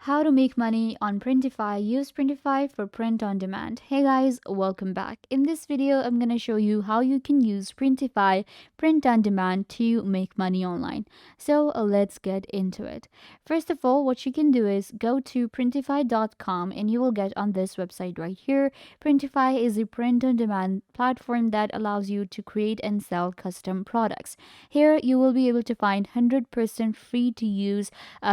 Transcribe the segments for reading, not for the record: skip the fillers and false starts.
How to make money on Printify. Use Printify for print on demand. Hey guys, welcome back. In this video, I'm going to show you how you can use Printify print on demand to make money online. So let's get into it. First of all, what you can do is go to printify.com and you will get on this website right here. Printify is a print on demand platform that allows you to create and sell custom products. Here you will be able to find 100% free to use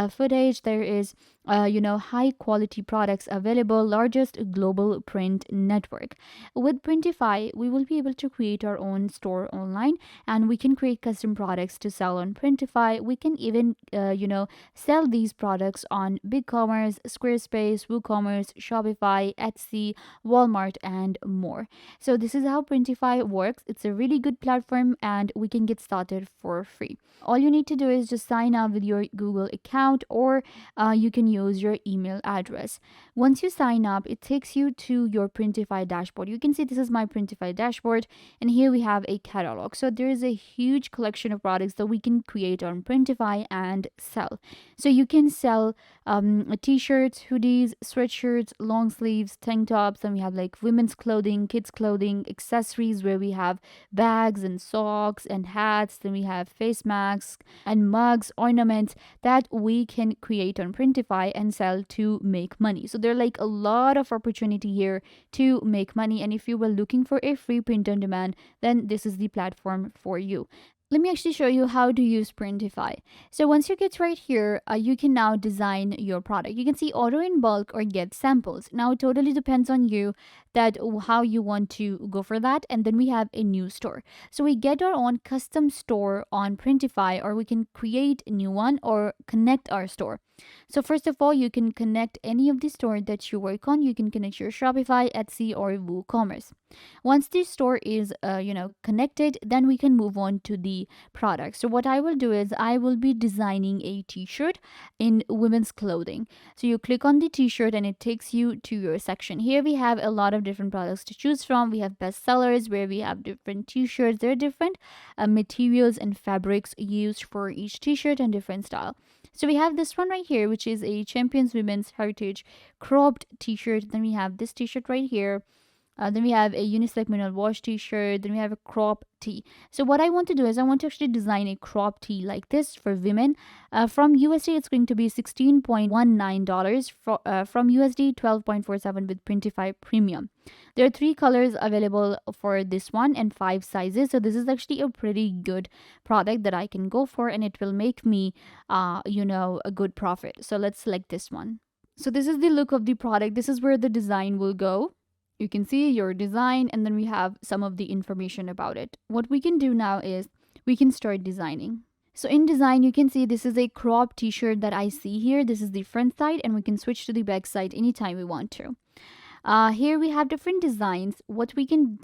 footage. There is high quality products available, largest global print network. With Printify, we will be able to create our own store online and we can create custom products to sell on Printify. We can even, sell these products on BigCommerce, Squarespace, WooCommerce, Shopify, Etsy, Walmart, and more. So this is how Printify works. It's a really good platform and we can get started for free. All you need to do is just sign up with your Google account or you can use your email address. Once you sign up, it takes you to your Printify dashboard. You can see this is my Printify dashboard, and here we have a catalog. So there is a huge collection of products that we can create on Printify and sell. So you can sell t-shirts, hoodies, sweatshirts, long sleeves, tank tops, and we have like women's clothing, kids clothing, accessories where we have bags and socks and hats. Then we have face masks and mugs, ornaments that we can create on Printify and sell to make money. So there are like a lot of opportunity here to make money. And if you were looking for a free print on demand, then this is the platform for you. Let me actually show you how to use Printify. So once you get right here, you can now design your product. You can see order in bulk or get samples. Now it totally depends on you that how you want to go for that. And then we have a new store. So we get our own custom store on Printify, or we can create a new one or connect our store. So first of all, you can connect any of the store that you work on. You can connect your Shopify, Etsy, or WooCommerce. Once the store is connected, then we can move on to the product. So what I will do is I will be designing a t-shirt in women's clothing. So you click on the t-shirt and it takes you to your section. Here we have a lot of different products to choose from. We have bestsellers where we have different t-shirts. There are different materials and fabrics used for each t-shirt and different style. So we have this one right here, which is a Champions Women's Heritage cropped t-shirt. Then we have this t-shirt right here. Then we have a unisex mineral wash t-shirt. Then we have a crop tee. So what I want to do is I want to actually design a crop tee like this for women. From USD, it's going to be $16.19. From USD, 12.47 with Printify Premium. There are 3 colors available for this one and 5 sizes. So this is actually a pretty good product that I can go for, and it will make me, a good profit. So let's select this one. So this is the look of the product. This is where the design will go. You can see your design, and then we have some of the information about it. What we can do now is we can start designing. So in design, you can see this is a crop t-shirt that I see here. This is the front side, and we can switch to the back side anytime we want to. Here we have different designs. What we can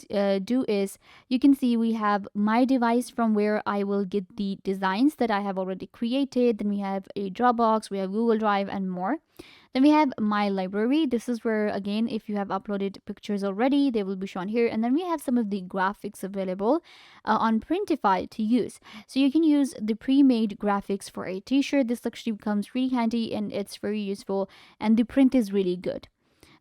do is you can see we have my device from where I will get the designs that I have already created. Then we have a Dropbox, we have Google Drive, and more. Then we have my library. This is where, again, if you have uploaded pictures already, they will be shown here. And then we have some of the graphics available on Printify to use. So you can use the pre-made graphics for a t-shirt. This actually becomes really handy and it's very useful, and the print is really good.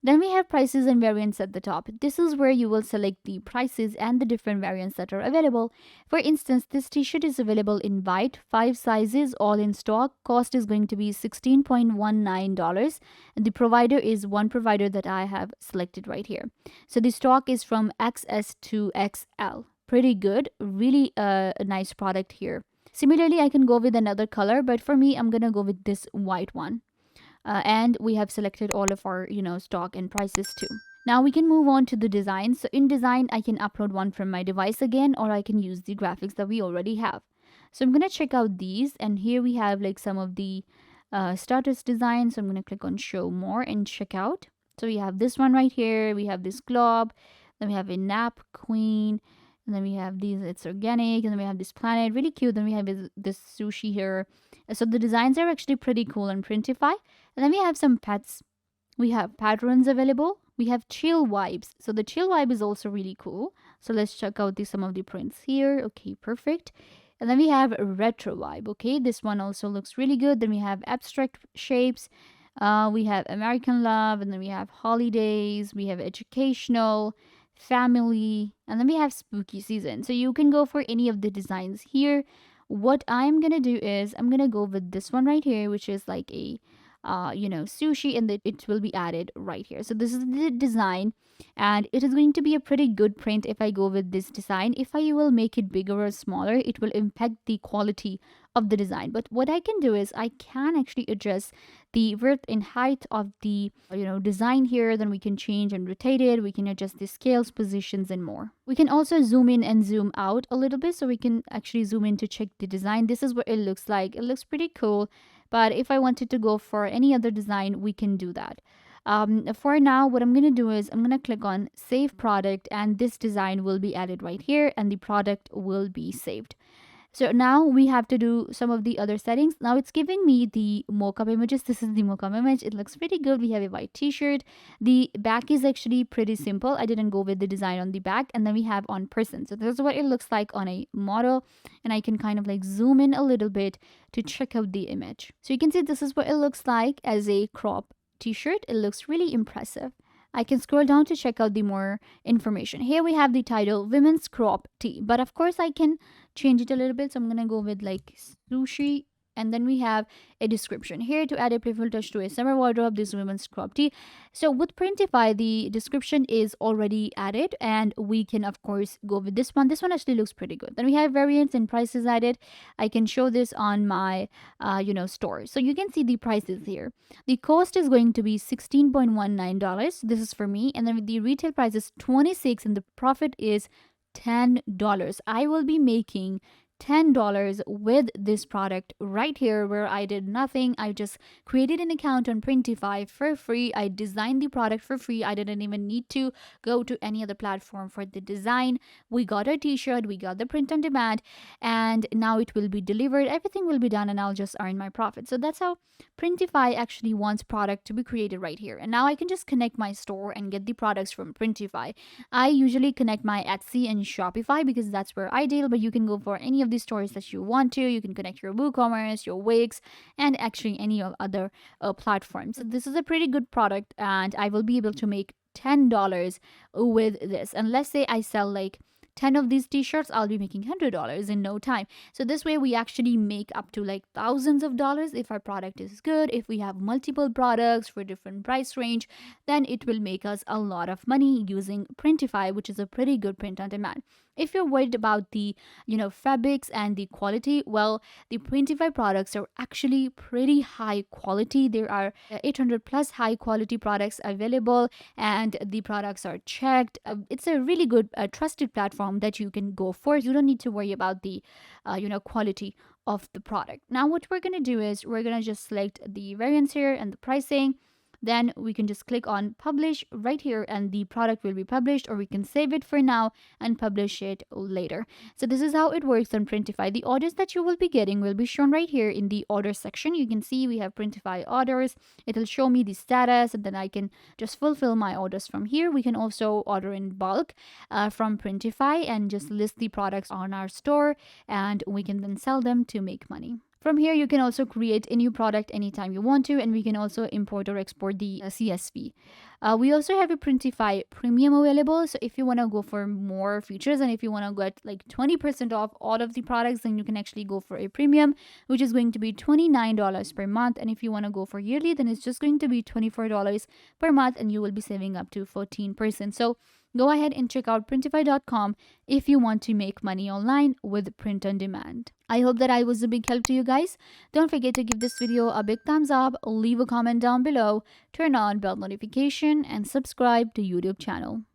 Then we have prices and variants at the top. This is where you will select the prices and the different variants that are available. For instance, this t-shirt is available in white, 5 sizes, all in stock. Cost is going to be $16.19. And the provider is one provider that I have selected right here. So the stock is from XS to XL. Pretty good. Really a nice product here. Similarly, I can go with another color, but for me, I'm going to go with this white one. And we have selected all of our stock and prices too. Now we can move on to the design. So in design, I can upload one from my device again, or I can use the graphics that we already have. So I'm going to check out these, and here we have like some of the status designs. So I'm going to click on show more and check out. So we have this one right here. We have this globe. Then we have a nap queen. And then we have these, it's organic. And then we have this planet, really cute. Then we have this sushi here. So the designs are actually pretty cool on Printify. And then we have some pets. We have patterns available. We have chill vibes. So the chill vibe is also really cool. So let's check out some of the prints here. Okay, perfect. And then we have a retro vibe. Okay, this one also looks really good. Then we have abstract shapes. We have American Love, and then we have Holidays, we have Educational, Family, and then we have Spooky Season. So you can go for any of the designs here. What I'm gonna do is I'm gonna go with this one right here, which is like a sushi, and it will be added right here. So this is the design, and it is going to be a pretty good print if I go with this design. If I will make it bigger or smaller, it will impact the quality of the design. But what I can do is I can actually adjust the width and height of the design here. Then we can change and rotate it. We can adjust the scales, positions, and more. We can also zoom in and zoom out a little bit, so we can actually zoom in to check the design. This is what it looks like. It looks pretty cool, but if I wanted to go for any other design, we can do that. For now, what I'm going to do is I'm going to click on save product, and this design will be added right here, and the product will be saved. So now we have to do some of the other settings. Now it's giving me the mockup images. This is the mockup image. It looks pretty good. We have a white t-shirt. The back is actually pretty simple. I didn't go with the design on the back. And then we have on person. So this is what it looks like on a model. And I can kind of like zoom in a little bit to check out the image. So you can see this is what it looks like as a crop t-shirt. It looks really impressive. I can scroll down to check out the more information. Here we have the title Women's Crop Tee, but of course I can change it a little bit. So I'm gonna go with like sushi, and then we have a description here: to add a playful touch to a summer wardrobe, this women's crop tee. So with Printify, the description is already added, and we can of course go with this one. This one actually looks pretty good. Then we have variants and prices added. I can show this on my store, so you can see the prices here. The cost is going to be $16.19. This is for me, and then the retail price is $26, and the profit is $10. I will be making $10 with this product right here, where I did nothing. I just created an account on Printify for free. I designed the product for free. I didn't even need to go to any other platform for the design. We got our t-shirt, we got the print on demand, and now it will be delivered. Everything will be done, and I'll just earn my profit. So that's how Printify actually wants product to be created right here. And now I can just connect my store and get the products from Printify. I usually connect my Etsy and Shopify because that's where I deal, but you can go for any of these stores that you want to. You can connect your WooCommerce, your Wix, and actually any other platforms. So this is a pretty good product, and I will be able to make $10 with this. And let's say I sell like 10 of these t-shirts, I'll be making $100 in no time. So this way we actually make up to like thousands of dollars if our product is good. If we have multiple products for different price range, then it will make us a lot of money using Printify, which is a pretty good print on demand. If you're worried about the fabrics and the quality, well, the Printify products are actually pretty high quality. There are 800 plus high quality products available, and the products are checked. It's a really good trusted platform that you can go for. You don't need to worry about the quality of the product. Now what we're going to do is we're going to just select the variants here and the pricing. Then we can just click on publish right here, and the product will be published, or we can save it for now and publish it later. So this is how it works on Printify. The orders that you will be getting will be shown right here in the order section. You can see we have Printify orders. It'll show me the status, and then I can just fulfill my orders from here. We can also order in bulk from Printify and just list the products on our store, and we can then sell them to make money. From here, you can also create a new product anytime you want to, and we can also import or export the CSV. We also have a Printify Premium available. So if you want to go for more features, and if you want to get like 20% off all of the products, then you can actually go for a premium, which is going to be $29 per month. And if you want to go for yearly, then it's just going to be $24 per month, and you will be saving up to 14%. So go ahead and check out printify.com if you want to make money online with print on demand. I hope that I was a big help to you guys. Don't forget to give this video a big thumbs up, leave a comment down below, turn on bell notification, and subscribe to YouTube channel.